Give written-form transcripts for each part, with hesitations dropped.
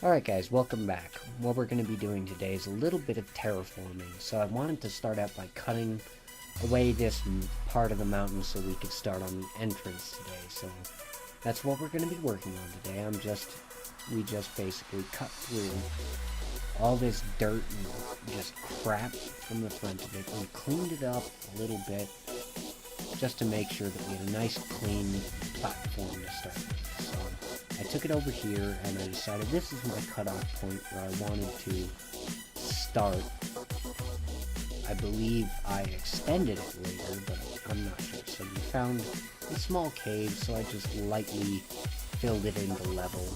Alright guys, welcome back. What we're going to be doing today is a little bit of terraforming. So I wanted to start out by cutting away this part of the mountain so we could start on the entrance today. So that's what we're going to be working on today. We just basically cut through all this dirt and just crap from the front of it. We cleaned it up a little bit just to make sure that we had a nice clean platform to start with. So I took it over here and I decided this is my cutoff point where I wanted to start. I believe I extended it later, but I'm not sure. So we found a small cave, so I just lightly filled it into level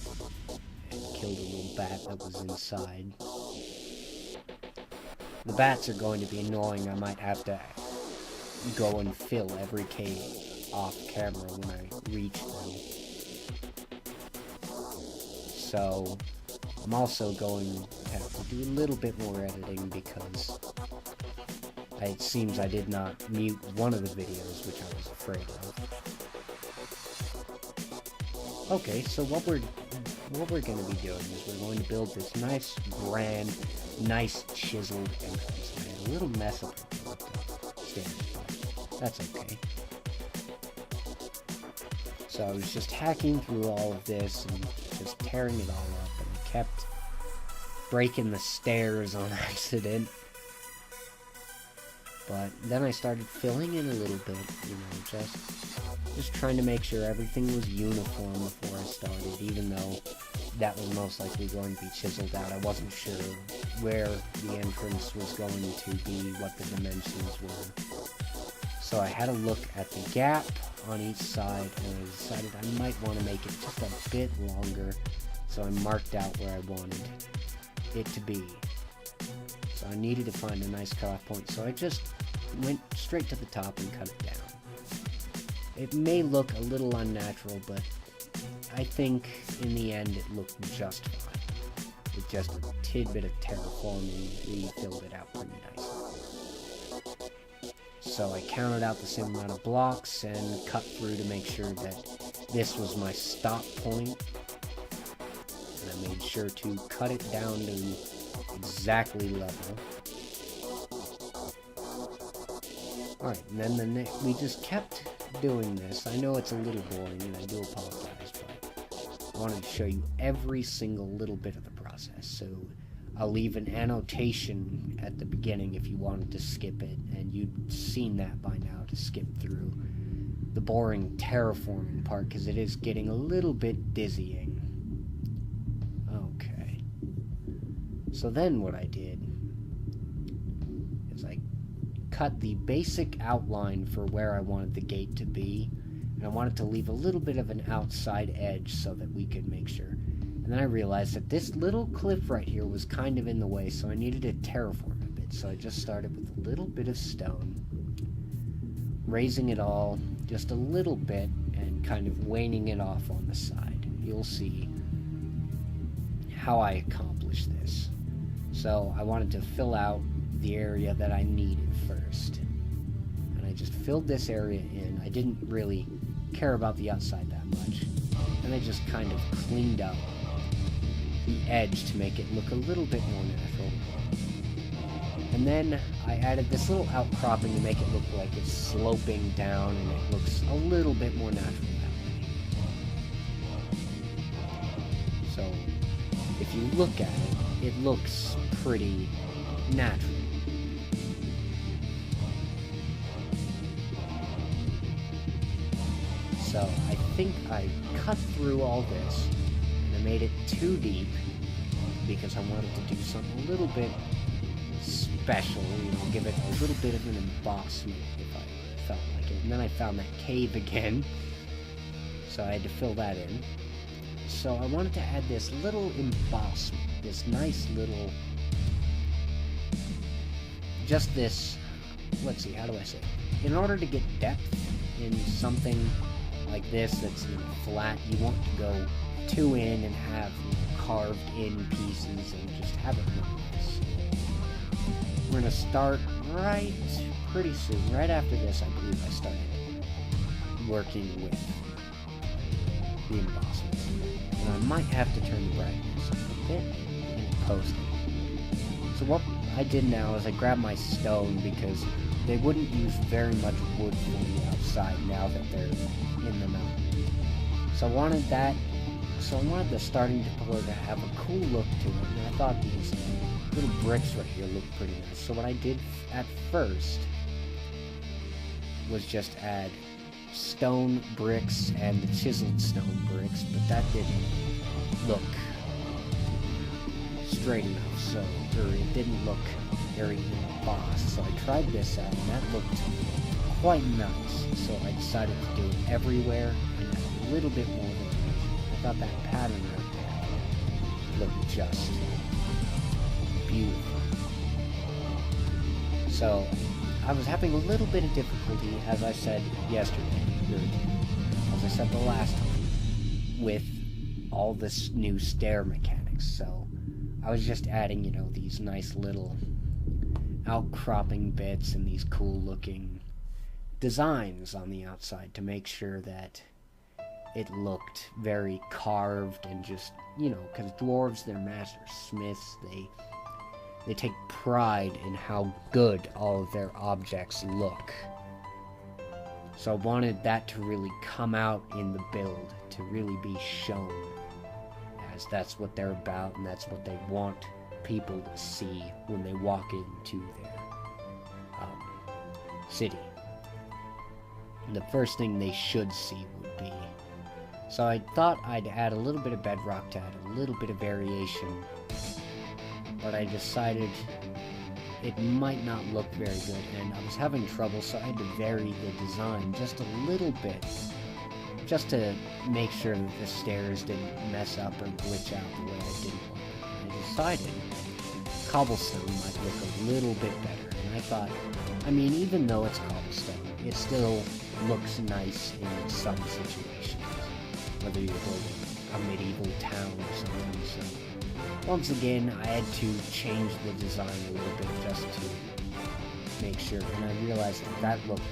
and killed a little bat that was inside. The bats are going to be annoying. I might have to go and fill every cave off camera when I reach them. So I'm also going to have to do a little bit more editing because it seems I did not mute one of the videos, which I was afraid of. Okay, so what we're going to be doing is we're going to build this nice, grand, nice chiseled entrance. I made a little mess of it with the stairs, but that's okay. So I was just hacking through all of this and just tearing it all up, and I kept breaking the stairs on accident. But then I started filling in a little bit, you know, just trying to make sure everything was uniform before I started, even though that was most likely going to be chiseled out. I wasn't sure where the entrance was going to be, what the dimensions were. So I had a look at the gap on each side, and I decided I might want to make it just a bit longer, so I marked out where I wanted it to be. So I needed to find a nice cutoff point, so I just went straight to the top and cut it down. It may look a little unnatural, but I think in the end it looked just fine. With just a tidbit of terraforming, we filled it out pretty nicely. So I counted out the same amount of blocks and cut through to make sure that this was my stop point. And I made sure to cut it down to exactly level. Alright, and then we just kept doing this. I know it's a little boring and I do apologize, but I wanted to show you every single little bit of the process. So I'll leave an annotation at the beginning if you wanted to skip it, and you've seen that by now to skip through the boring terraforming part, because it is getting a little bit dizzying. Okay. So then what I did is I cut the basic outline for where I wanted the gate to be, and I wanted to leave a little bit of an outside edge so that we could make sure. And then I realized that this little cliff right here was kind of in the way, so I needed to terraform a bit. So I just started with a little bit of stone, raising it all just a little bit, and kind of waning it off on the side. You'll see how I accomplished this. So I wanted to fill out the area that I needed first. And I just filled this area in. I didn't really care about the outside that much. And I just kind of cleaned up the edge to make it look a little bit more natural. And then I added this little outcropping to make it look like it's sloping down, and it looks a little bit more natural that way. So if you look at it, it looks pretty natural. So I think I cut through all this, and I made it too deep because I wanted to do something a little bit special, you know, give it a little bit of an embossment if I felt like it. And then I found that cave again, so I had to fill that in. So I wanted to add this little embossment, this nice little, just this, let's see, how do I say it? In order to get depth in something like this that's flat, you want to go two in and have carved in pieces and just have it look nice. We're going to start right pretty soon. Right after this, I believe I started working with the embossment. And I might have to turn the brightness up a bit in post. So what I did now is I grabbed my stone because they wouldn't use very much wood for the outside now that they're in the mountain. So I wanted that. So I wanted the starting pillar to have a cool look to it, and I thought these little bricks right here looked pretty nice. So what I did at first was just add stone bricks and the chiseled stone bricks, but that didn't look straight enough, so it didn't look very embossed. So I tried this out, and that looked quite nice. So I decided to do it everywhere and add a little bit more than I thought that pattern right there looked just beautiful. So I was having a little bit of difficulty, as I said yesterday, or as I said the last time, with all this new stair mechanics. So I was just adding, you know, these nice little outcropping bits and these cool looking designs on the outside to make sure that it looked very carved and just, you know, because dwarves, they're master smiths, they take pride in how good all of their objects look. So I wanted that to really come out in the build, to really be shown, as that's what they're about and that's what they want people to see when they walk into their city. And the first thing they should see would be... So I thought I'd add a little bit of bedrock to add a little bit of variation, but I decided it might not look very good, and I was having trouble, so I had to vary the design just a little bit, just to make sure that the stairs didn't mess up or glitch out the way I didn't want it. I decided cobblestone might look a little bit better, and I thought, I mean, even though it's cobblestone, it still looks nice in some situations, whether you're building a medieval town or something. So once again, I had to change the design a little bit just to make sure, and I realized that looked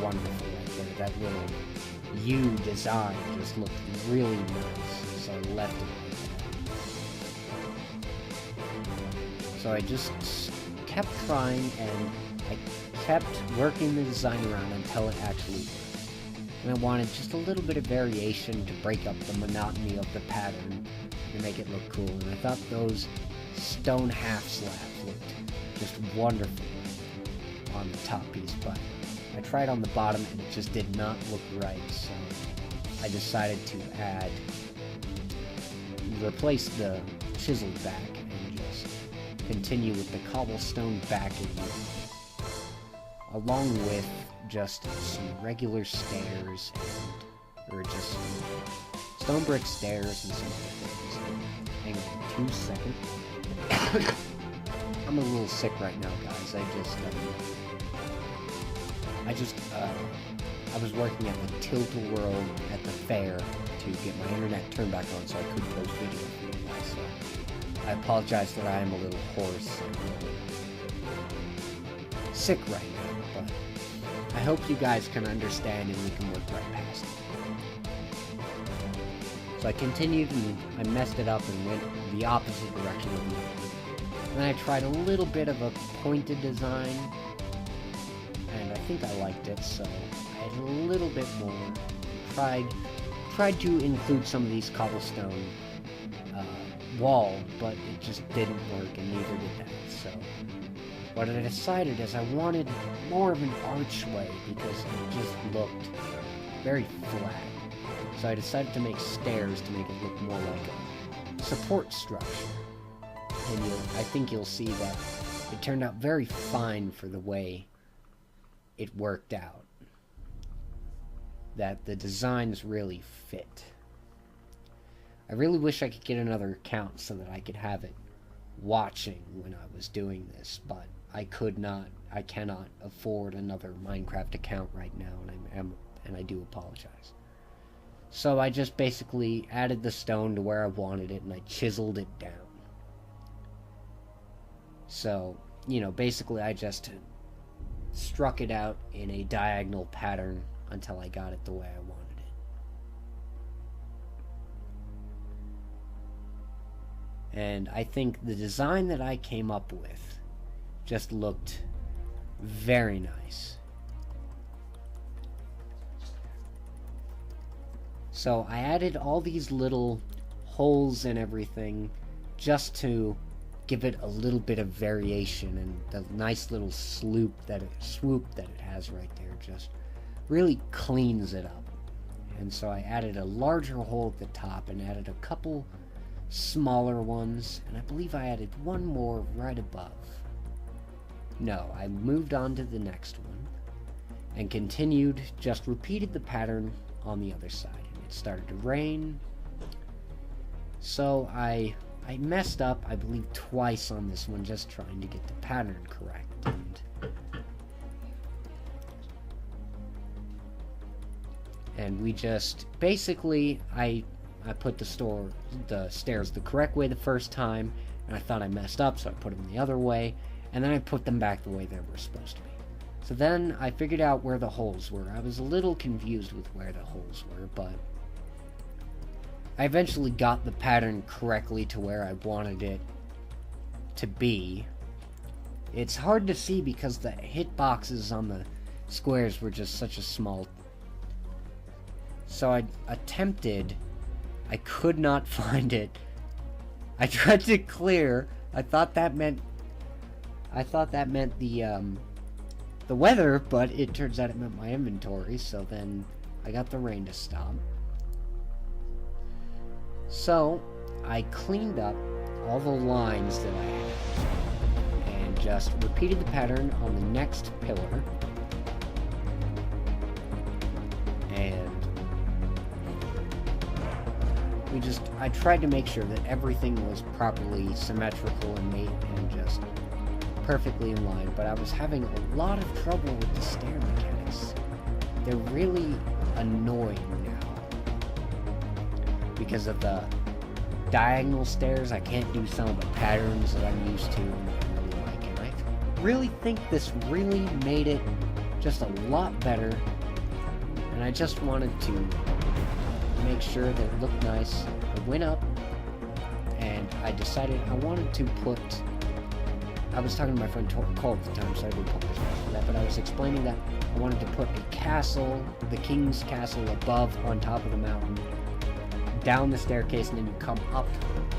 wonderful right there. That little U design just looked really nice, so I left it like that. So I just kept trying, and I kept working the design around until it actually worked. And I wanted just a little bit of variation to break up the monotony of the pattern and make it look cool. And I thought those stone half slabs looked just wonderful on the top piece, but I tried on the bottom and it just did not look right, so I decided to replace the chiseled back and just continue with the cobblestone backing, along with just some regular stairs or just stone brick stairs and some other things. Hang on 2 seconds. I'm a little sick right now, guys. I was working at the Tilt-A-Whirl at the fair to get my internet turned back on so I could post video for you guys. So I apologize that I am a little hoarse and sick right now, but I hope you guys can understand and we can work right past it. So I continued and I messed it up and went the opposite direction of the mountain. And then I tried a little bit of a pointed design, and I think I liked it, so I had a little bit more. Tried to include some of these cobblestone wall, but it just didn't work, and neither did that. So what I decided is I wanted more of an archway because it just looked very flat. So I decided to make stairs to make it look more like a support structure. And I think you'll see that it turned out very fine for the way it worked out. That the designs really fit. I really wish I could get another account so that I could have it watching when I was doing this, but I cannot afford another Minecraft account right now, and I do apologize. So I just basically added the stone to where I wanted it, and I chiseled it down. So, you know, basically I just struck it out in a diagonal pattern until I got it the way I wanted And I think the design that I came up with just looked very nice. So I added all these little holes and everything just to give it a little bit of variation, and the nice little swoop that it has right there just really cleans it up. And so I added a larger hole at the top and added a couple smaller ones, and I believe I added one more right above. No, I moved on to the next one and continued, just repeated the pattern on the other side. And it started to rain, so I messed up, I believe, twice on this one, just trying to get the pattern correct. And we just basically, I put the stairs the correct way the first time, and I thought I messed up, so I put them the other way, and then I put them back the way they were supposed to be. So then I figured out where the holes were. I was a little confused with where the holes were, but I eventually got the pattern correctly to where I wanted it to be. It's hard to see because the hitboxes on the squares were just such a small. So I attempted. I could not find it. I tried to clear. I thought that meant the weather, but it turns out it meant my inventory. So then I got the rain to stop. So I cleaned up all the lines that I had and just repeated the pattern on the next pillar. And I tried to make sure that everything was properly symmetrical and made and just perfectly in line, but I was having a lot of trouble with the stair mechanics. They're really annoying now. Because of the diagonal stairs, I can't do some of the patterns that I'm used to and really like. And I really think this really made it just a lot better. And I just wanted to make sure that it looked nice. I went up and I decided I wanted to put. I was talking to my friend Cole at the time, so I do apologize for that, but I was explaining that I wanted to put a castle, the king's castle, above on top of the mountain, down the staircase, and then you come up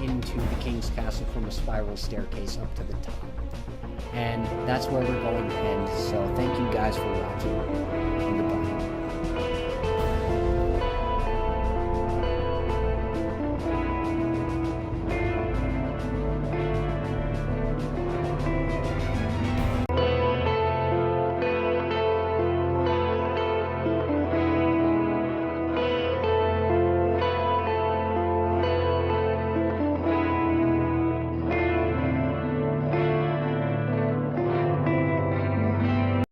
into the king's castle from a spiral staircase up to the top. And that's where we're going to end, so thank you guys for watching, and